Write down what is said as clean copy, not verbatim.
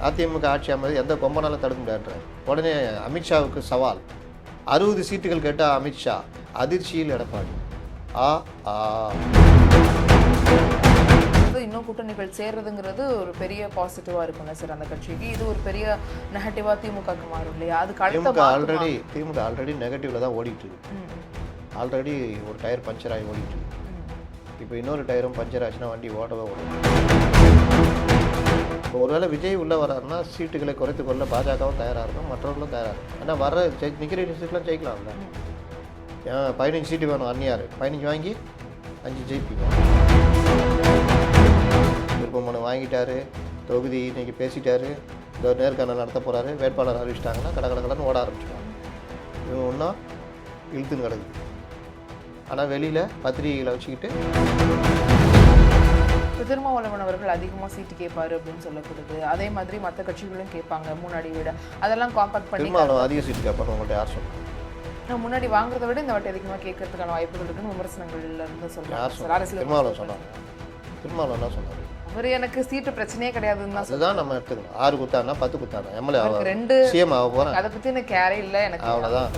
அதிமுக ஆட்சி அமைது எந்த கொம்பனாலும் தடுக்க முடியாதுன்றார். உடனே அமித்ஷாவுக்கு சவால். 60 சீட்டுகள் கேட்டால் அமித்ஷா, அதிர்ச்சியில் எடப்பாடி. இன்னும் கூட்டணிகள் சேர்றதுங்கிறது ஒரு பெரிய பாசிட்டிவா இருக்கும்ல சார் அந்த கட்சிக்கு. இது ஒரு பெரிய நெகட்டிவா திமுகக்கு மாறும் இல்லையா? அது திமுக ஆல்ரெடி நெகட்டிவ்ல தான் ஓடிட்டு இருக்கு. ஆல்ரெடி ஒரு டயர் பஞ்சர் ஆகி ஓடிட்டு இருக்கு. இப்போ இன்னொரு டயரும் பஞ்சர் ஆச்சுன்னா வண்டி ஓடவே ஓடும். இப்போ ஒருவேளை விஜய் உள்ளே வராருன்னா சீட்டுகளை குறைத்து கொள்ள பாஜகவும் தயாராக இருக்கும், மற்றவர்களும் தயாராக இருக்கும். ஆனால் வர நிற்கிற சீட்லாம் ஜெயிக்கலாம்ல. 15 சீட்டு வேணும் அந்நியார், 15 வாங்கி 5 ஜெயிப்பீங்க. விருப்பமனு வாங்கிட்டாரு, தொகுதி இன்னைக்கு பேசிட்டாரு, இந்த நேர்காணல் நடத்த போகிறாரு, வேட்பாளர் அறிவிச்சிட்டாங்கன்னா கடன்னு ஓட ஆரம்பிச்சிடுவாங்க. இவங்க ஒன்றும் இழுத்துன்னு கிடக்குது. ஆனால் வெளியில் பத்திரிகைகளை வச்சுக்கிட்டு திருமாவளவன் அவர்கள் அதிகமாக சீட்டு கேட்பாரு அப்படின்னு சொல்லப்படுது. அதே மாதிரி மற்ற கட்சிகளும் கேட்பாங்க முன்னாடி விட. அதெல்லாம் காம்பேக்ட் பண்ணி திருமாவளவன் அதிக சீட்டு கேட்பாங்க. உங்கள்கிட்ட யார் சொல்லுங்கள்? முன்னாடி வாங்குறத விட இந்த வாட்டி அதிகமாக கேட்கறதுக்கான வாய்ப்புகள் இருக்குன்னு விமர்சனங்கள்ல இருந்து சொல்லுவாங்க. திருமாவளவன் சொன்னாங்க. திருமாவளவன் என்ன சொன்னார்? அவர் எனக்கு சீட்டு பிரச்சனையே கிடையாதுன்னு தான். அதுதான் நம்ம எடுத்துக்கணும். 6 குத்தானா 10 குத்தானா எம்எல்ஏ 2 சிஎம் ஆக போகிறேன். அதை பற்றி எனக்கு கேரே இல்லை எனக்கு. அவ்வளோதான்.